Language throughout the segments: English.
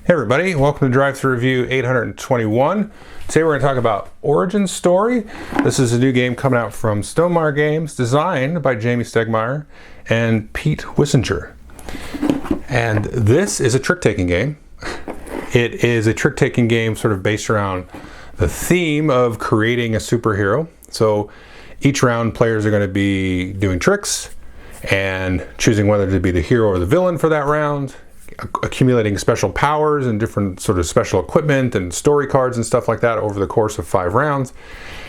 Hey everybody, welcome to Drive Thru Review 821. Today we're going to talk about Origin Story. This is a new game coming out from Stonemaier Games, designed by Jamey Stegmaier and Pete Wissinger. And this is a trick-taking game. It is a trick-taking game sort of based around the theme of creating a superhero. So each round players are going to be doing tricks and choosing whether to be the hero or the villain for that round, accumulating special powers and different sort of special equipment and story cards and stuff like that over the course of 5 rounds.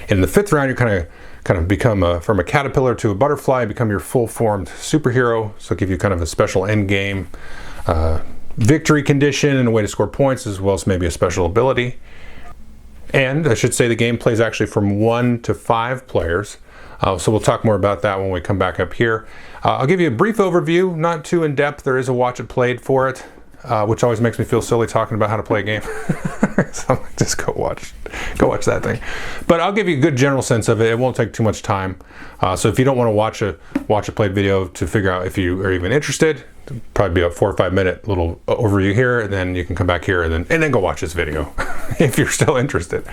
In the 5th round, you kind of become from a caterpillar to a butterfly, become your full-formed superhero. So give you kind of a special end game victory condition and a way to score points, as well as maybe a special ability. And I should say the game plays actually from 1 to 5 players. So we'll talk more about that when we come back up here. I'll give you a brief overview, not too in depth. There is a watch it played for it, which always makes me feel silly talking about how to play a game. So I'm like, just go watch that thing. But I'll give you a good general sense of it. It won't take too much time. So if you don't want to watch a played video to figure out if you are even interested, probably be a 4 or 5 minute little overview here, and then you can come back here and then go watch this video if you're still interested.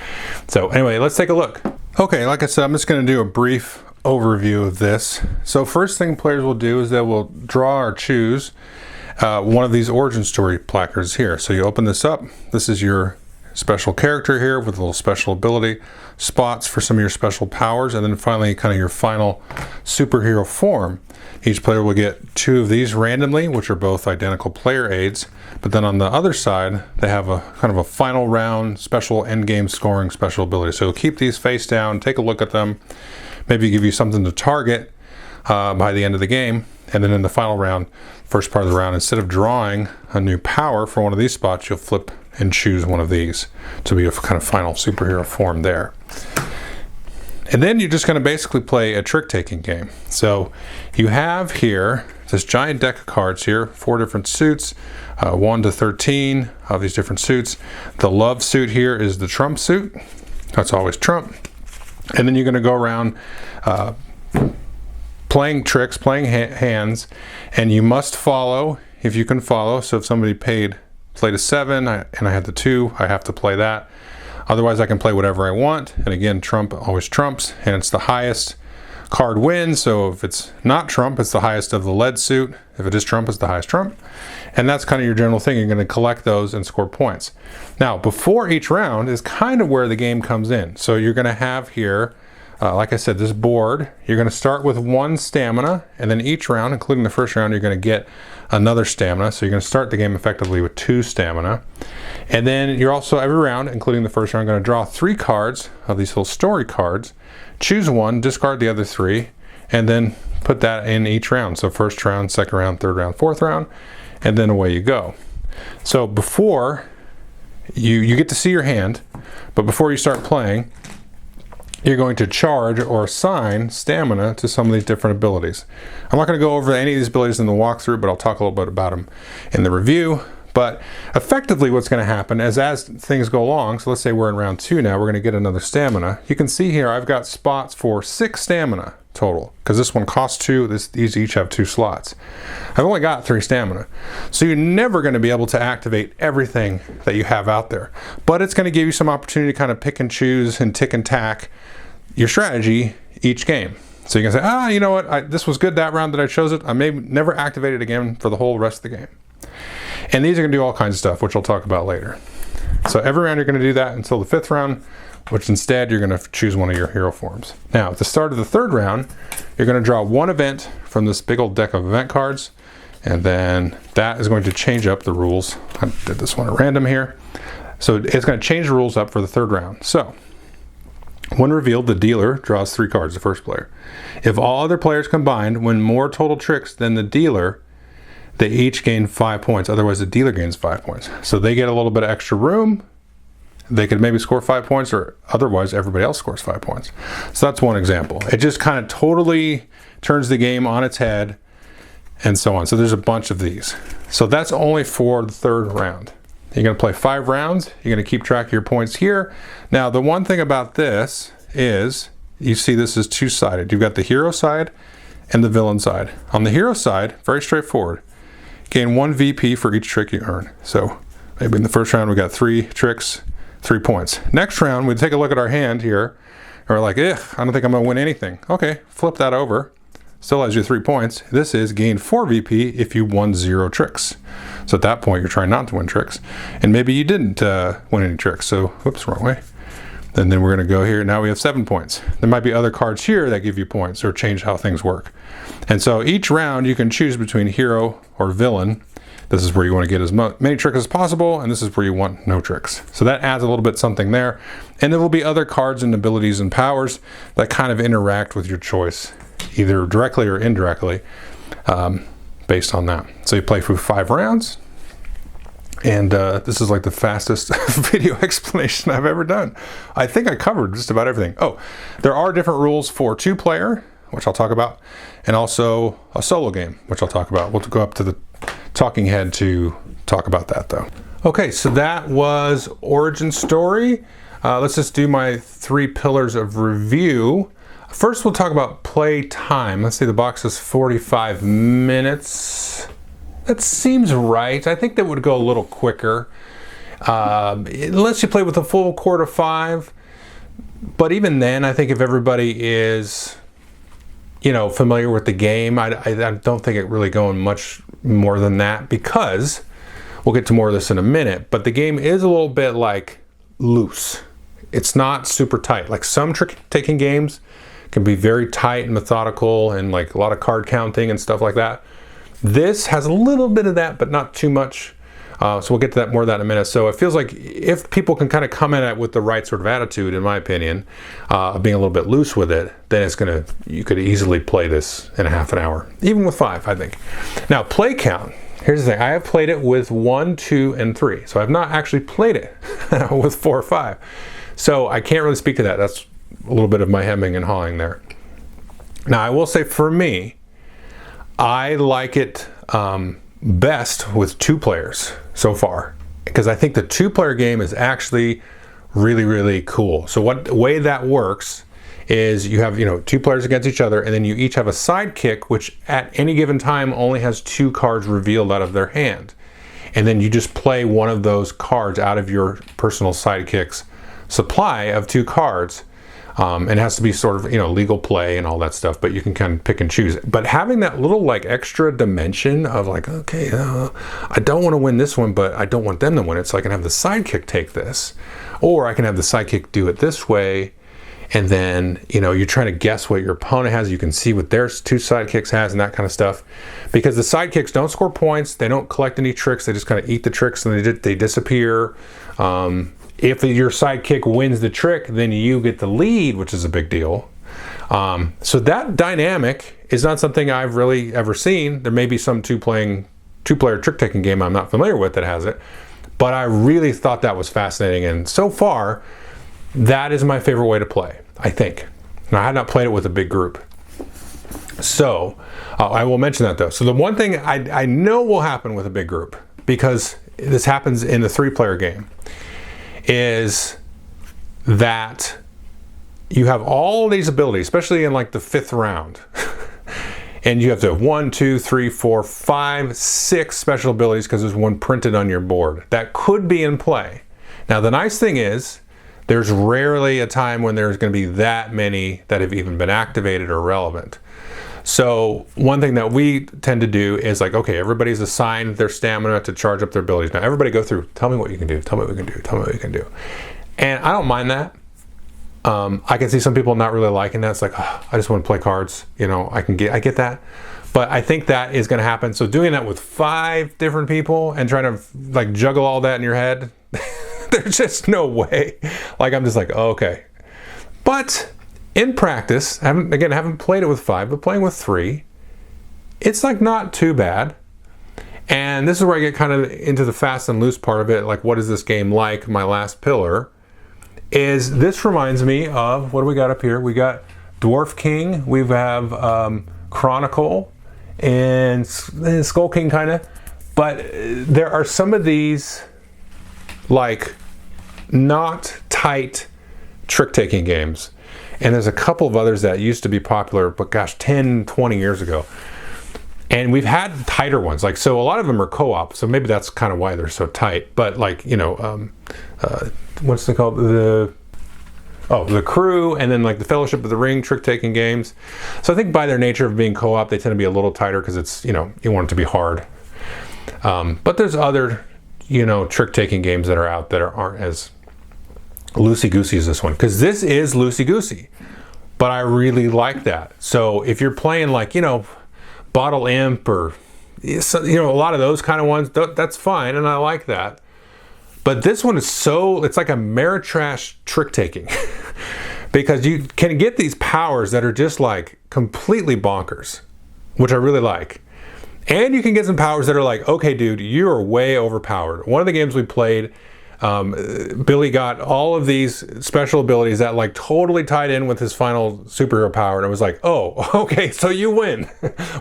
So anyway, let's take a look. Okay, like I said, I'm just going to do a brief overview of this. So first thing players will do is they will draw or choose one of these Origin Story placards here. So you open this up. This is your special character here with a little special ability, spots for some of your special powers, and then finally kind of your final superhero form. Each player will get 2 of these randomly, which are both identical player aids. But then on the other side, they have a kind of a final round special end game scoring special ability. So keep these face down, take a look at them, maybe give you something to target by the end of the game. And then in the final round, first part of the round, instead of drawing a new power for one of these spots, you'll flip and choose one of these to be a kind of final superhero form there. And then you're just going to basically play a trick-taking game. So you have here this giant deck of cards here, 4 different suits, 1 to 13 of these different suits. The love suit here is the trump suit. That's always trump. And then you're going to go around playing tricks, playing hands, and you must follow if you can follow. So if somebody played a 7 and I had the 2, I have to play that. Otherwise I can play whatever I want. And again, trump always trumps, and it's the highest card wins. So if it's not trump, it's the highest of the lead suit. If it is trump, it's the highest trump. And that's kind of your general thing. You're going to collect those and score points. Now, before each round is kind of where the game comes in. So you're going to have here, like I said, this board. You're going to start with 1 stamina, and then each round, including the first round, you're going to get another stamina. So you're going to start the game effectively with 2 stamina. And then you're also, every round, including the first round, going to draw 3 cards of these little story cards. Choose 1, discard the other 3, and then put that in each round. So first round, second round, third round, fourth round, and then away you go. So before you get to see your hand, but before you start playing, you're going to charge or assign stamina to some of these different abilities. I'm not going to go over any of these abilities in the walkthrough, but I'll talk a little bit about them in the review. But effectively what's going to happen is as things go along, so let's say we're in round 2 now, we're going to get another stamina. You can see here I've got spots for 6 stamina total, because this one costs 2, these each have 2 slots. I've only got 3 stamina. So you're never going to be able to activate everything that you have out there. But it's going to give you some opportunity to kind of pick and choose and tick and tack your strategy each game. So you can say, you know what, this was good that round that I chose it. I may never activate it again for the whole rest of the game. And these are going to do all kinds of stuff, which I'll talk about later. So every round you're going to do that until the 5th round, which instead you're going to choose one of your hero forms. Now, at the start of the 3rd round, you're going to draw 1 event from this big old deck of event cards, and then that is going to change up the rules. I did this one at random here. So it's going to change the rules up for the 3rd round. So when revealed, the dealer draws 3 cards, the first player. If all other players combined win more total tricks than the dealer, they each gain 5 points. Otherwise, the dealer gains 5 points. So they get a little bit of extra room. They could maybe score 5 points, or otherwise everybody else scores 5 points. So that's one example. It just kind of totally turns the game on its head and so on. So there's a bunch of these. So that's only for the 3rd round. You're going to play 5 rounds. You're going to keep track of your points here. Now, the one thing about this is you see this is 2-sided. You've got the hero side and the villain side. On the hero side, very straightforward. Gain 1 VP for each trick you earn. So Maybe in the first round we got 3 tricks, 3 points. Next round we take a look at our hand here, and we're like, I don't think I'm gonna win anything. Okay, flip that over. Still has your 3 points. This is gain 4 VP if you won 0 tricks. So at that point you're trying not to win tricks. And maybe you didn't win any tricks. So, whoops, wrong way. And then we're gonna go here, now we have 7 points. There might be other cards here that give you points or change how things work. And so each round you can choose between hero or villain. This is where you want to get as many tricks as possible, and this is where you want no tricks. So that adds a little bit something there. And there will be other cards and abilities and powers that kind of interact with your choice, either directly or indirectly, based on that. So you play through 5 rounds, and this is like the fastest video explanation I've ever done. I think I covered just about everything. Oh, there are different rules for 2-player, which I'll talk about, and also a solo game, which I'll talk about. We'll go up to the talking head to talk about that though. Okay, so that was Origin Story. Let's just do my 3 pillars of review. First, we'll talk about play time. Let's see, the box is 45 minutes. That seems right. I think that would go a little quicker. Unless you play with a full court of 5. But even then, I think if everybody is, familiar with the game, I don't think it really going much more than that, because we'll get to more of this in a minute, but the game is a little bit like loose. It's not super tight. Like some trick-taking games can be very tight and methodical and like a lot of card counting and stuff like that. This has a little bit of that, but not too much. So we'll get to that more of that in a minute. So it feels like if people can kind of come at it with the right sort of attitude, in my opinion, being a little bit loose with it, then you could easily play this in a half an hour, even with 5, I think. Now, play count. Here's the thing. I have played it with 1, 2, and 3. So I've not actually played it with 4 or 5. So I can't really speak to that. That's a little bit of my hemming and hawing there. Now, I will say for me, I like it best with 2 players so far, because I think the 2-player game is actually really, really cool. So the way that works is you have 2 players against each other, and then you each have a sidekick, which at any given time only has 2 cards revealed out of their hand, and then you just play one of those cards out of your personal sidekick's supply of 2 cards. It has to be sort of legal play and all that stuff, but you can kind of pick and choose. But having that little like extra dimension of like, okay, I don't want to win this one, but I don't want them to win it, so I can have the sidekick take this, or I can have the sidekick do it this way, and then you're trying to guess what your opponent has. You can see what their 2 sidekicks has and that kind of stuff, because the sidekicks don't score points, they don't collect any tricks, they just kind of eat the tricks and they disappear. If your sidekick wins the trick, then you get the lead, which is a big deal. So that dynamic is not something I've really ever seen. There may be some 2-player trick-taking game I'm not familiar with that has it, but I really thought that was fascinating. And so far, that is my favorite way to play, I think. Now, I have not played it with a big group. So I will mention that though. So the one thing I know will happen with a big group, because this happens in the 3-player game, is that you have all these abilities, especially in like the 5th round. And you have to have 1, 2, 3, 4, 5, 6 special abilities, because there's one printed on your board that could be in play. Now, the nice thing is there's rarely a time when there's going to be that many that have even been activated or relevant. So one thing that we tend to do is like, okay, everybody's assigned their stamina to charge up their abilities. Now everybody go through, tell me what you can do, tell me what you can do, tell me what you can do. And I don't mind that. I can see some people not really liking that. It's like, oh, I just want to play cards. I get that. But I think that is going to happen. So doing that with 5 different people and trying to like juggle all that in your head, there's just no way. Like, I'm just like, oh, okay. But in practice, haven't played it with 5, but playing with 3, it's like not too bad. And this is where I get kind of into the fast and loose part of it. Like, what is this game like? My last pillar is this reminds me of, what do we got up here? We got Dwarf King, we have Chronicle, and Skull King kind of. But there are some of these like not tight trick-taking games. And there's a couple of others that used to be popular, but gosh, 10, 20 years ago. And we've had tighter ones, like, so a lot of them are co-op, so maybe that's kind of why they're so tight. But like, you know, what's it called? The Crew, and then like the Fellowship of the Ring trick-taking games. So I think by their nature of being co-op, they tend to be a little tighter because it's, you know, you want it to be hard. But there's other, you know, trick-taking games that are out that aren't as loosey-goosey as this one, because this is loosey-goosey. But I really like that. So if you're playing like, you know, Bottle Imp or, you know, a lot of those kind of ones, that's fine, and I like that. But this one is so, it's like a Ameritrash trick-taking because you can get these powers that are just like completely bonkers, which I really like. And you can get some powers that are like, okay, dude, you are way overpowered. One of the games we played, Billy got all of these special abilities that like totally tied in with his final superhero power, and I was like, oh, okay, so you win.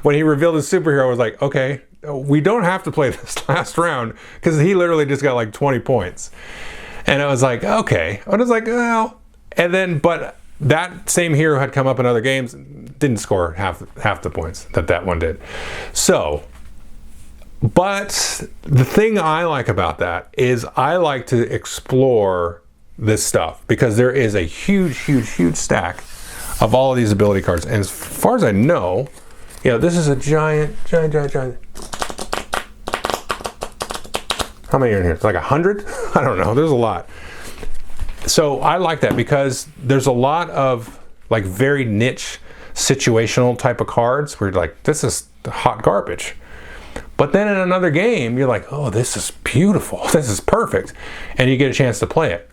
When he revealed his superhero, I was like, okay, we don't have to play this last round, because he literally just got like 20 points. And I was like, okay. I was like, well, and then, but that same hero had come up in other games, didn't score half the points that one did. So, but the thing I like about that is I like to explore this stuff, because there is a huge stack of all of these ability cards. And as far as I know, you know, this is a giant. How many are in here? It's like 100? I don't know. There's a lot. So I like that because there's a lot of like very niche situational type of cards where you're like, this is hot garbage. But then in another game, you're like, oh, this is beautiful. This is perfect. And you get a chance to play it.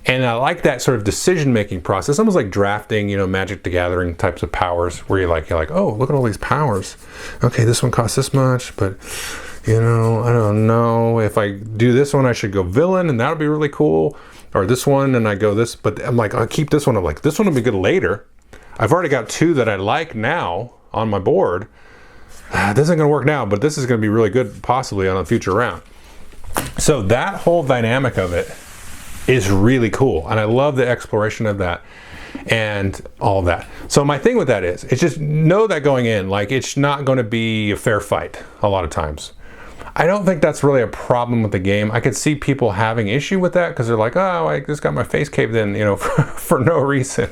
And I like that sort of decision-making process, almost like drafting, you know, Magic the Gathering types of powers, where you're like, oh, look at all these powers. Okay, this one costs this much, but, you know, I don't know. If I do this one, I should go villain, and that would be really cool. Or this one, and I go this, but I'm like, I'll keep this one. I'm like, this one will be good later. I've already got two that I like now on my board. This isn't going to work now, but this is going to be really good possibly on a future round. So that whole dynamic of it is really cool, and I love the exploration of that and all of that. So my thing with that is, it's just know that going in, like, it's not going to be a fair fight a lot of times. I don't think that's really a problem with the game. I could see people having issue with that because they're like, oh, I just got my face caved in, you know, for no reason.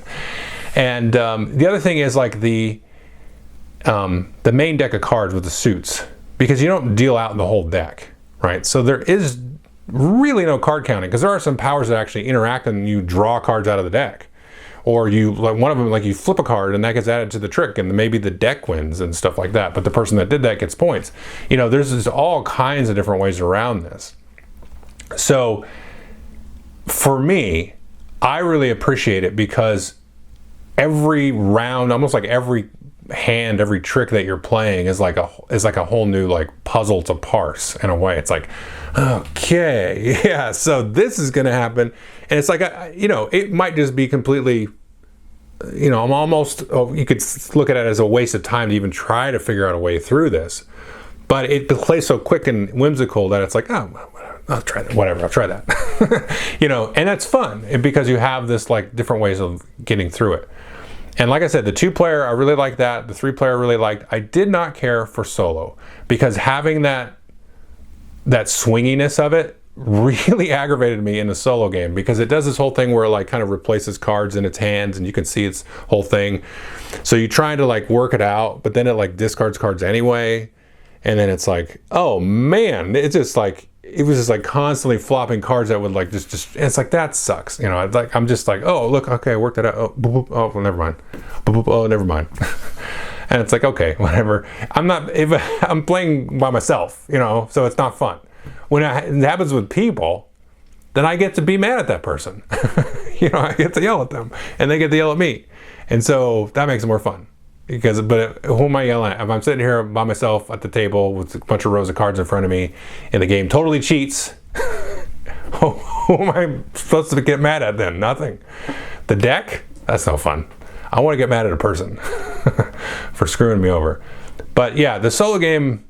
And the other thing is like the main deck of cards with the suits, because you don't deal out the whole deck, right? So there is really no card counting, because there are some powers that actually interact and you draw cards out of the deck, or you, like one of them, like you flip a card and that gets added to the trick and maybe the deck wins and stuff like that, but the person that did that gets points. You know, there's all kinds of different ways around this. So for me, I really appreciate it because every round, almost like every hand, every trick that you're playing is like a whole new like puzzle to parse in a way. It's like, okay, yeah, so this is going to happen. And it's like, you know, it might just be completely, you know, I'm almost, you could look at it as a waste of time to even try to figure out a way through this. But it plays so quick and whimsical that it's like, oh, I'll try that, whatever, I'll try that. You know, and that's fun because you have this like different ways of getting through it. And like I said, the 2-player, I really like that. The 3-player I really liked. I did not care for solo, because having that swinginess of it really aggravated me in the solo game, because it does this whole thing where it like kind of replaces cards in its hands and you can see its whole thing. So you try to like work it out, but then it like discards cards anyway. And then it's like, oh man, it's just like, it was just like constantly flopping cards that would like just it's like, that sucks, you know. Like I'm just like, oh look, okay, I worked it out. Oh, boop, boop, oh, well, never mind. Boop, boop, oh, never mind. And it's like, okay, whatever. I'm playing by myself, you know, so it's not fun. When it happens with people, then I get to be mad at that person. You know, I get to yell at them, and they get to yell at me, and so that makes it more fun. But who am I yelling at? If I'm sitting here by myself at the table with a bunch of rows of cards in front of me, and the game totally cheats, who am I supposed to get mad at then? Nothing. The deck? That's no fun. I want to get mad at a person for screwing me over. But yeah, the solo game,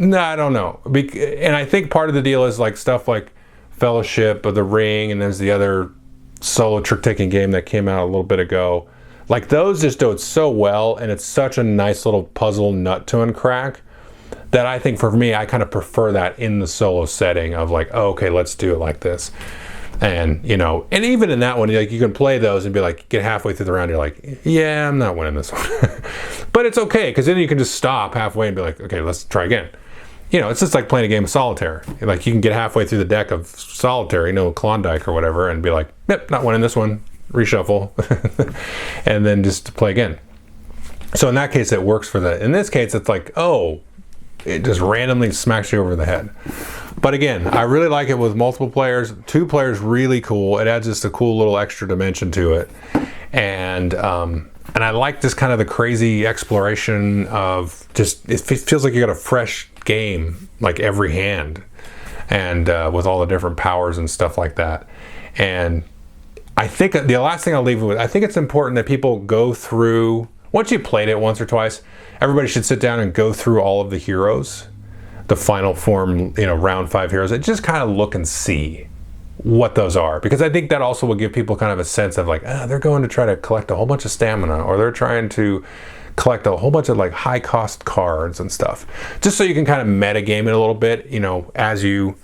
I don't know. And I think part of the deal is like stuff like Fellowship of the Ring, and there's the other solo trick-taking game that came out a little bit ago. Like those just do it so well, and it's such a nice little puzzle nut to uncrack that I think for me, I kind of prefer that in the solo setting of like, oh, okay, let's do it like this. And, you know, and even in that one, like, you can play those and be like, get halfway through the round, you're like, yeah, I'm not winning this one. But it's okay, because then you can just stop halfway and be like, okay, let's try again. You know, it's just like playing a game of solitaire. Like, you can get halfway through the deck of solitaire, you know, Klondike or whatever, and be like, nope, not winning this one, reshuffle, and then just play again. So in that case, it works for that. In this case, it's like, oh, it just randomly smacks you over the head. But again, I really like it with multiple players. 2 players, really cool. It adds just a cool little extra dimension to it. And I like this kind of the crazy exploration of just, it feels like you got a fresh game, like every hand, and with all the different powers and stuff like that. And I think the last thing I'll leave you with, I think it's important that people go through, once you've played it once or twice, everybody should sit down and go through all of the heroes, the final form, you know, round 5 heroes, and just kind of look and see what those are. Because I think that also will give people kind of a sense of like, they're going to try to collect a whole bunch of stamina, or they're trying to collect a whole bunch of like high cost cards and stuff. Just so you can kind of metagame it a little bit, you know, as you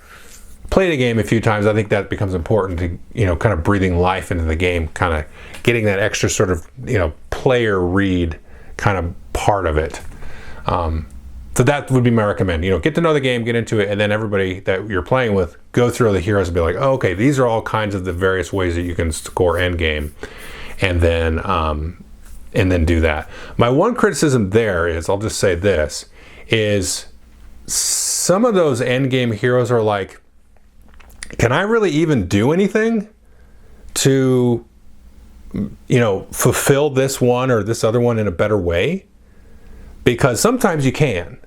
play the game a few times. I think that becomes important to, you know, kind of breathing life into the game, kind of getting that extra sort of, you know, player read kind of part of it. So that would be my recommend. You know, get to know the game, get into it, and then everybody that you're playing with, go through the heroes and be like, oh, okay, these are all kinds of the various ways that you can score end game, and then do that. My one criticism there is, I'll just say this, is some of those end game heroes are like, can I really even do anything to, you know, fulfill this one or this other one in a better way? Because sometimes you can.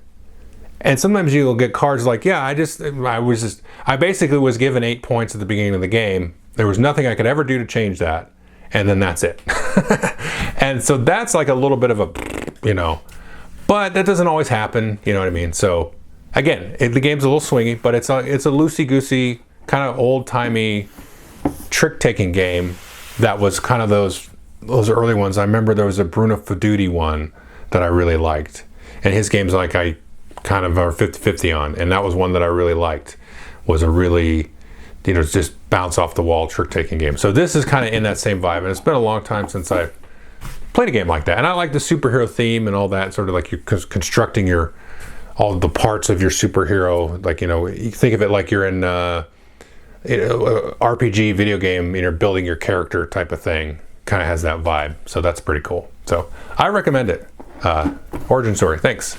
And sometimes you'll get cards like, yeah, I basically was given 8 points at the beginning of the game. There was nothing I could ever do to change that. And then that's it. And so that's like a little bit of a, you know, but that doesn't always happen. You know what I mean? So again, the game's a little swingy, but it's a loosey-goosey, kind of old-timey trick-taking game that was kind of those early ones. I remember there was a Bruno Faiduti one that I really liked. And his games like I kind of are 50-50 on. And that was one that I really liked. Was a really, you know, just bounce off the wall trick-taking game. So this is kind of in that same vibe. And it's been a long time since I played a game like that. And I like the superhero theme and all that, sort of like you're constructing all the parts of your superhero. Like, you know, you think of it like you're in RPG video game, you know, building your character type of thing. Kind of has that vibe. So that's pretty cool. So I recommend it. Origin Story. Thanks.